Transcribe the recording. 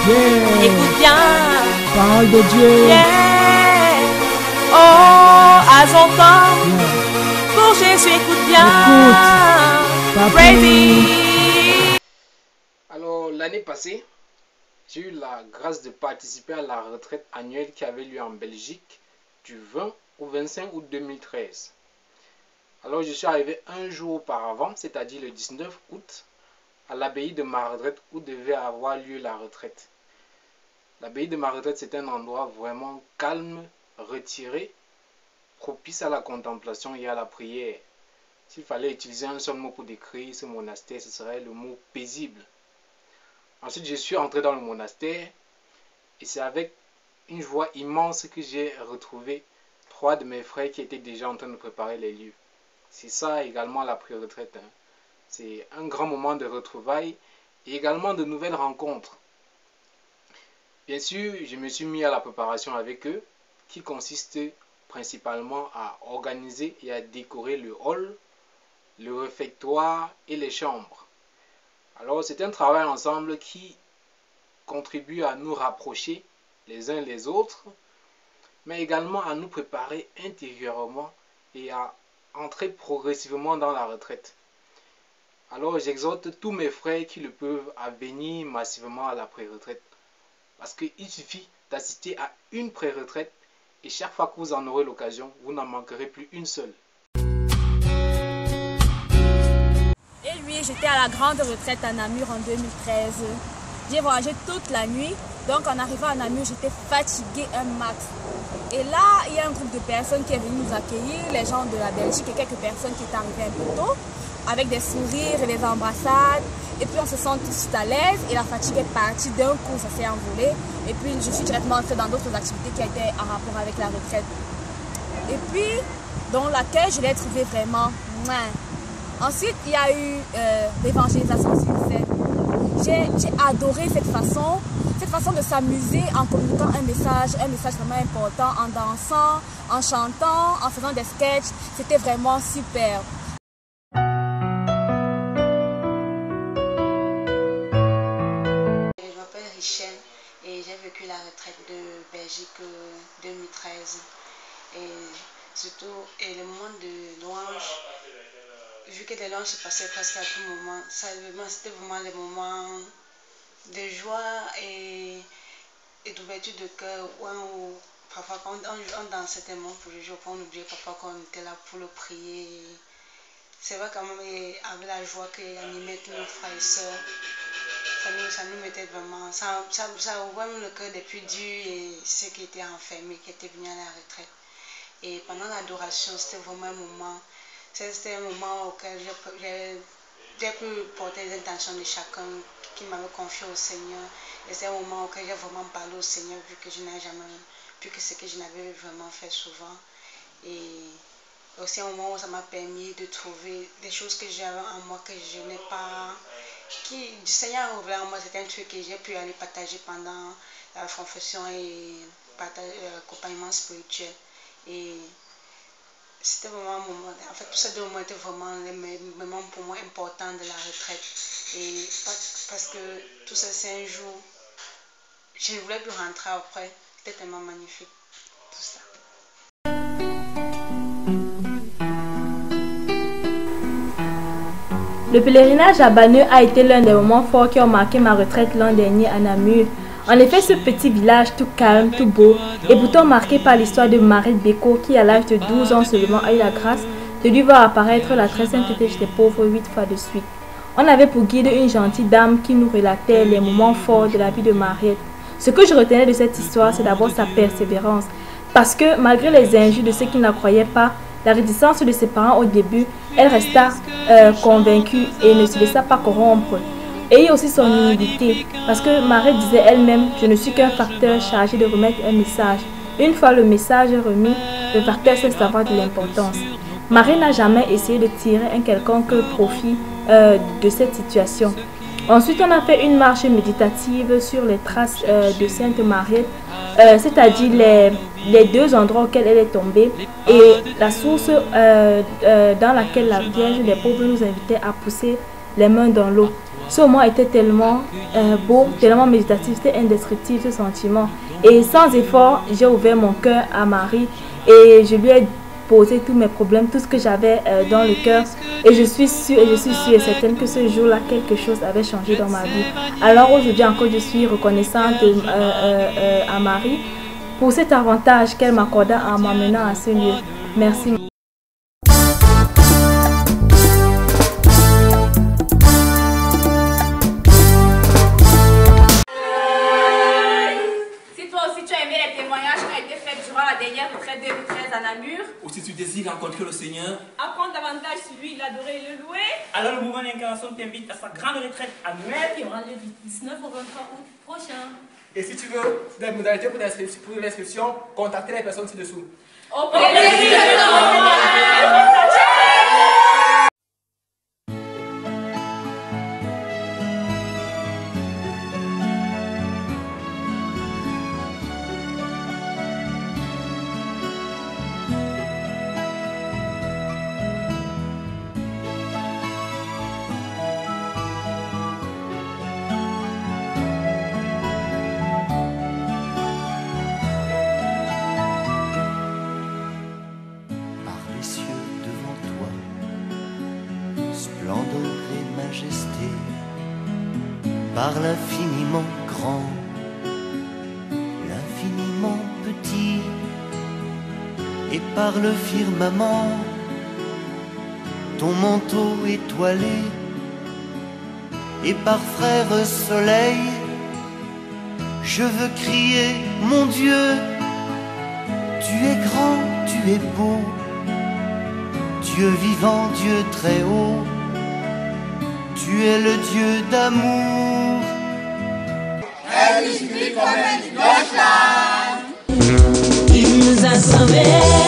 Yeah. Écoute bien. Parole de Dieu. Yeah. Oh, à son temps. Yeah. Pour Jésus, écoute bien. Écoute. Praise. Alors, l'année passée, j'ai eu la grâce de participer à la retraite annuelle qui avait lieu en Belgique du 20 au 25 août 2013. Alors, je suis arrivé un jour auparavant, c'est-à-dire le 19 août, à l'abbaye de ma retraite où devait avoir lieu la retraite. L'abbaye de ma retraite, c'est un endroit vraiment calme, retiré, propice à la contemplation et à la prière. S'il fallait utiliser un seul mot pour décrire ce monastère, ce serait le mot paisible. Ensuite, je suis entré dans le monastère et c'est avec une joie immense que j'ai retrouvé 3 de mes frères qui étaient déjà en train de préparer les lieux. C'est ça également la pré-retraite. C'est un grand moment de retrouvailles et également de nouvelles rencontres. Bien sûr, je me suis mis à la préparation avec eux qui consiste principalement à organiser et à décorer le hall, le réfectoire et les chambres. Alors c'est un travail ensemble qui contribue à nous rapprocher les uns les autres, mais également à nous préparer intérieurement et à entrer progressivement dans la retraite. Alors j'exhorte tous mes frères qui le peuvent à venir massivement à la pré-retraite. Parce qu'il suffit d'assister à une pré-retraite et chaque fois que vous en aurez l'occasion, vous n'en manquerez plus une seule. Et oui, j'étais à la grande retraite à Namur en 2013. J'ai voyagé toute la nuit, donc en arrivant à Namur, j'étais fatiguée un max. Et là, il y a un groupe de personnes qui est venu nous accueillir, les gens de la Belgique et quelques personnes qui étaient arrivées un peu tôt, avec des sourires et des embrassades. Et puis on se sent tous à l'aise et la fatigue est partie d'un coup, ça s'est envolé. Et puis je suis directement entrée dans d'autres activités qui étaient en rapport avec la retraite. Et puis, dans laquelle je l'ai trouvé vraiment. Ensuite, il y a eu l'évangélisation sincère. J'ai adoré cette façon de s'amuser en communiquant un message vraiment important, en dansant, en chantant, en faisant des sketchs. C'était vraiment super. Je m'appelle Richelle et j'ai vécu la retraite de Belgique 2013. Et surtout, le moment de louange, vu que les louanges se passaient presque à tout moment, c'était vraiment des moments de joie et d'ouverture de cœur où parfois quand on dansait tellement pour le jour, on oubliait parfois qu'on était là pour le prier. C'est vrai quand même avec la joie qui animait tous nos frères et sœurs. Ça nous mettait vraiment, ça ouvrait le cœur des plus durs et ceux qui étaient enfermés, qui étaient venus à la retraite. Et pendant l'adoration, c'était vraiment un moment auquel j'ai pu porter les intentions de chacun qui m'avait confié au Seigneur. Et c'est un moment auquel j'ai vraiment parlé au Seigneur, vu que ce que je n'avais vraiment fait souvent. Et aussi un moment où ça m'a permis de trouver des choses que j'avais en moi que je n'ai pas, du Seigneur a ouvert en moi. C'était un truc que j'ai pu aller partager pendant la confession et l'accompagnement spirituel. Et c'était vraiment un moment, en fait tous ces 2 moments étaient vraiment les moments pour moi importants de la retraite. Et parce que tout ça c'est un jour, je ne voulais plus rentrer après, c'était tellement magnifique tout ça. Le pèlerinage à Banneux a été l'un des moments forts qui ont marqué ma retraite l'an dernier à Namur. En effet, ce petit village tout calme, tout beau, est pourtant marqué par l'histoire de Mariette Béco qui, à l'âge de 12 ans seulement, a eu la grâce de lui voir apparaître la très sainteté des pauvres 8 fois de suite. On avait pour guide une gentille dame qui nous relatait les moments forts de la vie de Mariette. Ce que je retenais de cette histoire, c'est d'abord sa persévérance. Parce que, malgré les injures de ceux qui ne la croyaient pas, la réticence de ses parents au début, elle resta convaincue et ne se laissa pas corrompre. Et aussi son humilité, parce que Mariette disait elle-même « Je ne suis qu'un facteur chargé de remettre un message. Une fois le message remis, le facteur sait savoir de l'importance. » Marie n'a jamais essayé de tirer un quelconque profit de cette situation. Ensuite, on a fait une marche méditative sur les traces de Sainte Mariette, c'est-à-dire les 2 endroits auxquels elle est tombée et la source dans laquelle la Vierge des pauvres nous invitait à pousser les mains dans l'eau. Ce moment était tellement beau, tellement méditatif, c'était indescriptible ce sentiment. Et sans effort, j'ai ouvert mon cœur à Marie et je lui ai posé tous mes problèmes, tout ce que j'avais dans le cœur. Et je suis sûre et certaine que ce jour-là, quelque chose avait changé dans ma vie. Alors aujourd'hui encore, je suis reconnaissante à Marie pour cet avantage qu'elle m'accorda en m'amenant à ce lieu. Merci. Retraite 2013 à Namur. Ou si tu désires rencontrer le Seigneur, Apprendre davantage sur lui, l'adorer et le louer. alors le mouvement d'incarnation t'invite à sa grande retraite annuelle qui aura lieu du 19 au 23 août prochain. Et si tu veux des modalités pour l'inscription, contactez les personnes ci-dessous. Au plaisir splendeur et majesté, par l'infiniment grand, l'infiniment petit, et par le firmament, ton manteau étoilé, et par frère soleil, je veux crier, mon Dieu, tu es grand, tu es beau, Dieu vivant, Dieu très haut, tu es le Dieu d'amour. Il nous a sauvés.